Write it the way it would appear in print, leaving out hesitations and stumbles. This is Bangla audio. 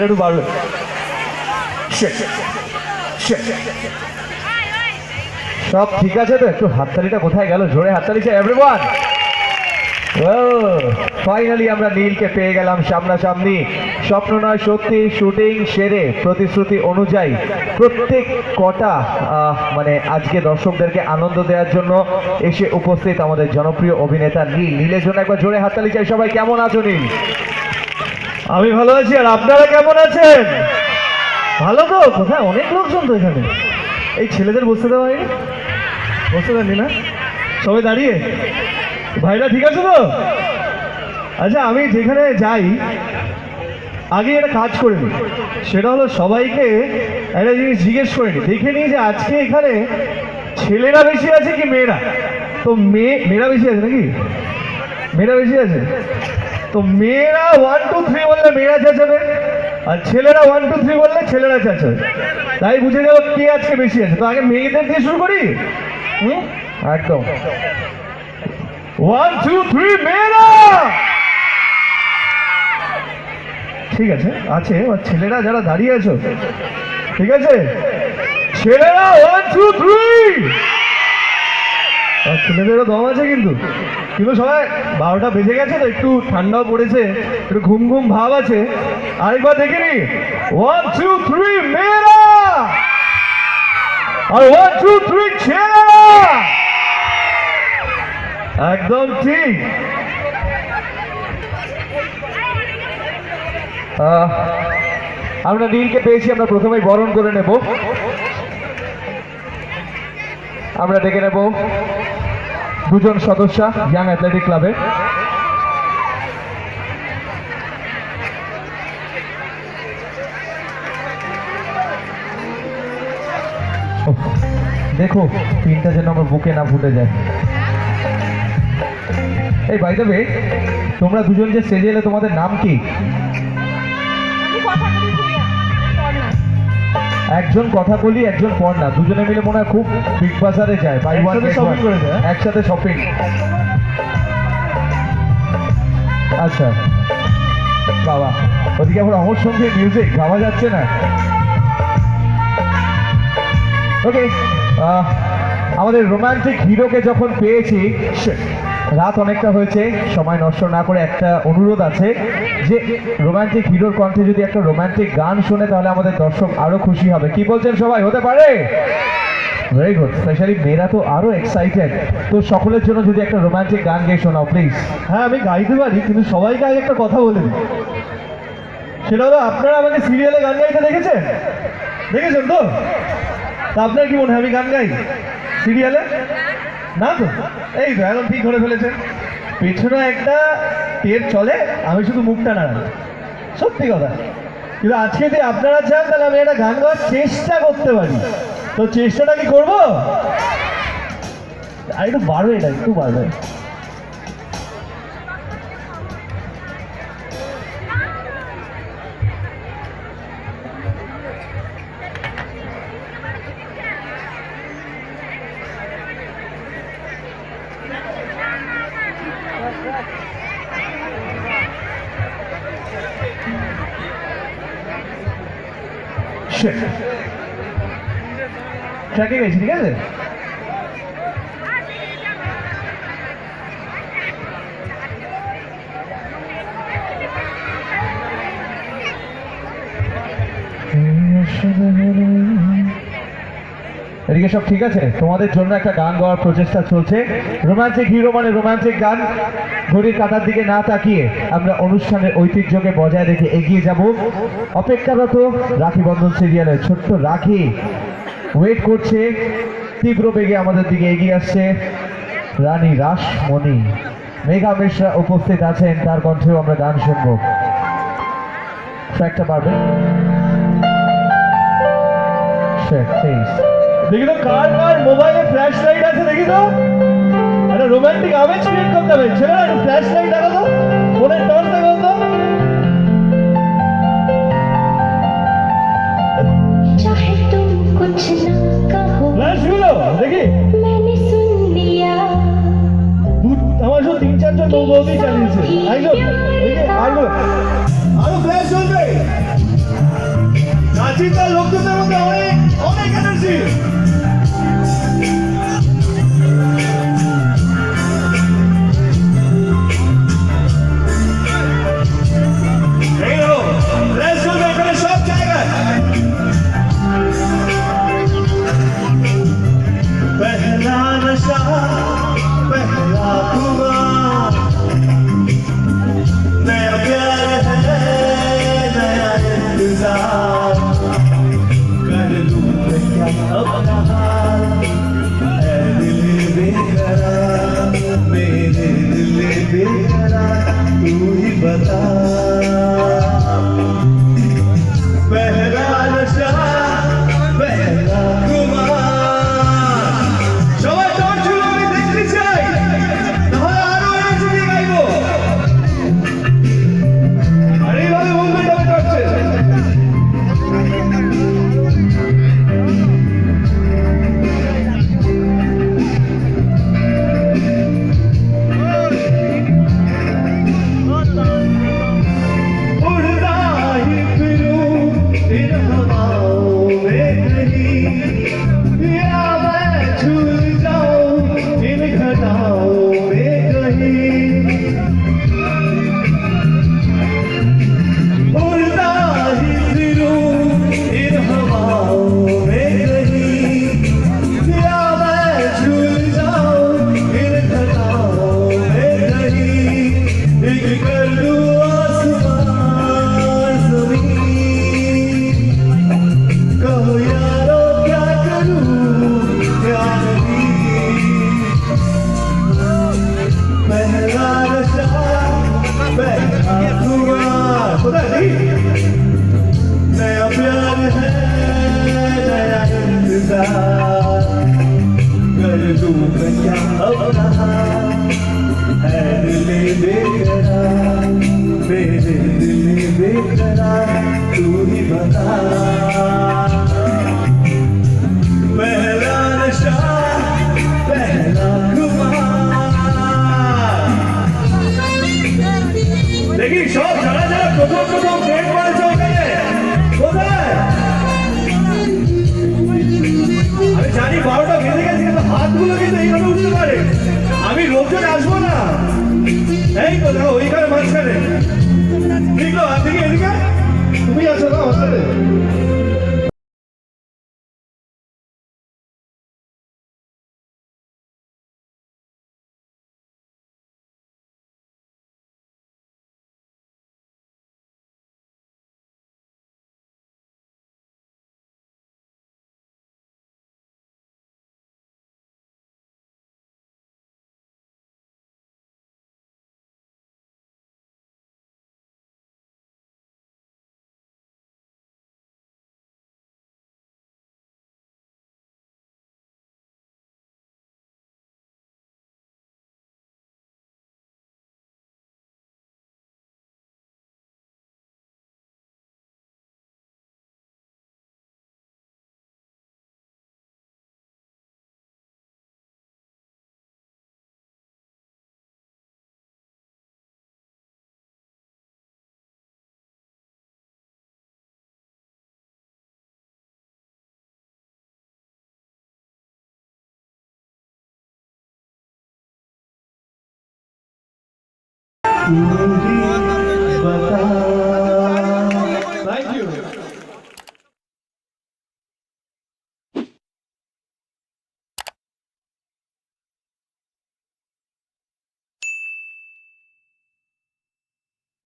একটু বাড়বে। সব ঠিক আছে তো? একটু হাততালিটা কোথায় গেল? জোরে হাততালি চাই এভরিওয়ান। ফাইনালি আমরা নীলকে পেয়ে গেলাম সামনাসামনি। স্বপ্ন নয় সত্যি, শুটিং সেরে প্রতিশ্রুতি অনুযায়ী প্রত্যেক কটা মানে আজকে দর্শকদেরকে আনন্দ দেওয়ার জন্য এসে উপস্থিত আমাদের জনপ্রিয় অভিনেতা নীল। নীলের জন্য একবার জোরে হাততালি চাই সবাই। কেমন আছো নীল? আমি ভালো আছি, আর আপনারা কেমন আছেন? ভালো তো? কোথায় অনেক লোকজন তো এখানে। এই ছেলেদের বসতে দেওয়া হয়নি? বসতে দেননি না? সবাই দাঁড়িয়ে? ভাইরা ঠিক আছে তো? আচ্ছা, আমি যেখানে যাই আগে একটা কাজ করে নিই, সেটা হলো সবাইকে একটা জিনিস জিজ্ঞেস করে নিই, দেখে নিই যে আজকে এখানে ছেলেরা বেশি আছে কি মেয়েরা। তো মেয়েরা বেশি আছে নাকি? মেয়েরা বেশি আছে তো মেয়েরা 1 2 3 বললে মেয়েরা চেঁচাবে, আর ছেলেরা 1 2 3 বললে ছেলেরা চেঁচাবে। তাই বুঝে যাবো কে আজকে বেশি আছে। তো আগে মেয়েদের দিয়ে শুরু করি। একদম 1 2 3 মেয়েরা। ঠিক আছে, আছে। ছেলেরা যারা দাঁড়িয়ে আছো, ঠিক আছে, ছেলেরা 1 2 3। ছেলেদেরও দম আছে কিন্তু সবাই 12টা বেজে গেছে তো একটু ঠান্ডাও পড়েছে, একটু ঘুম ঘুম ভাব আছে। আরেকবার দেখে নি 1 2 3 মেয়েরা, আর 1 2 3 ছেলেরা। একদম ঠিক। আমরা নীলকে পেয়েছি, আমরা প্রথমেই বরণ করে নেব। আমরা ডেকে নেব দুজন সদস্য ইয়াং অ্যাথলেটিক ক্লাবে। দেখো পিনটা যেন আমার বুকে না ফুটে যায়। এই বাই দ্য ওয়ে, তোমরা দুজন যে স্টেজে এলে তোমাদের নাম কি? একজন কথা বলি, একজন পড়না। দুজনে মিলে মনে হয় খুব বিগ বাজারে যায়, বাই ওয়ান গেট ওয়ান, একসাথে শপিং। আচ্ছা বাবা, ওদিকে আবার অমর সঙ্গে মিউজিক গাওয়া যাচ্ছে না। ওকে, আমাদের রোমান্টিক হিরোকে যখন পেয়েছি, রাত অনেকটা হয়েছে, সময় নষ্ট না করে একটা অনুরোধ আছে যে রোমান্টিক হিরোর কণ্ঠে যদি একটা রোমান্টিক গান শোনে তাহলে আমাদের দর্শক আরো খুশি হবে। কি বলছেন সবাই? হতে পারে? Very good. স্পেশালি মেয়েরা তো আরো এক্সাইটেড। তো সকলের জন্য যদি একটা রোমান্টিক গান গেয়ে শোনাও প্লিজ। হ্যাঁ, আমি গাইতে পারি, কিন্তু সবাইকে আগে একটা কথা বলে দিই। সেটা হলো, আপনারা আমাকে সিরিয়ালে গান গাইতে দেখেছেন? দেখেছেন তো? তা আপনার কি মনে হয় আমি গান গাই সিরিয়ালে? না তো। এই তো এখন ঠিক ধরে ফেলেছেন। পেছনে একটা টেপ চলে, আমি শুধু মুখটা নাড়াই। সত্যি কথা। কিন্তু আজকে যদি আপনারা চান তাহলে আমি একটা গান গাওয়ার চেষ্টা করতে পারি। তো চেষ্টাটা কি করবো? আর একটু বাড়বে, এটা একটু বাড়বে। ট্র্যাকে গেছি, ঠিক আছে। এদিকে সব ঠিক আছে? তোমাদের জন্য একটা গান গাওয়ার প্রচেষ্টা চলছে। রোমান্টিক হিরো মানে রোমান্টিক গান। ঘড়ির কাঁটার দিকে না তাকিয়ে আমরা অনুষ্ঠানের ঐতিহ্যকে বজায় রেখে এগিয়ে যাব। অপেক্ষারত রাখি বন্ধন সিরিয়ালের ছোট্ট রাখি ওয়েট করছে, তীব্র বেগে আমাদের দিকে এগিয়ে আসছে। রানী রাসমণি মেঘা মিশ্রা উপস্থিত আছেন, তার কণ্ঠেও আমরা গান শুনবো। ট্র্যাকটা পারবে? দেখি তো কার কার মোবাইলে ফ্ল্যাশ লাইট আছে, দেখি তো। একটা রোমান্টিক আবেগ ক্রিয়েট করতে হবে। ছেলেরা একটু ফ্ল্যাশ লাইট দেখো তো, ফোনের টর্চ দেখো তো। ফ্ল্যাশগুলো দেখি। আমার শুধু 3-4 জন বৌদি চালিয়েছে। আরো ফ্ল্যাশ চলবে। শীতল লোকজনের মধ্যে অনেক অনেক এনার্জি। সব জায়গায় पहला नशा पहला खुमार नया प्यार है नया इंतजार कर लूं मैं क्या अपना हाल ऐ दिल बेकरार मेरे दिल बेकरार तू ही बता पहला नशा पहला खुमार नया प्यार है नया इंतजार कर दूं मैं क्या अपना है दिल बेकरार मेरे दिल बेकरार तू ही बता पहला नशा पहला खुमार देखिए सब जरा जरा प्रथम ट्रेन করেছে ওখানে কোথায় আমি জানি 12টা বেজে গেছে কিন্তু হাতগুলো কিন্তু এইভাবে উঠতে পারে আমি লোকজন আসবো না এই তো দেখো ওইখানে মাঝখানে ঠিক তো আপনি এদিকে তুমি আছো না আমার সাথে तू ही बता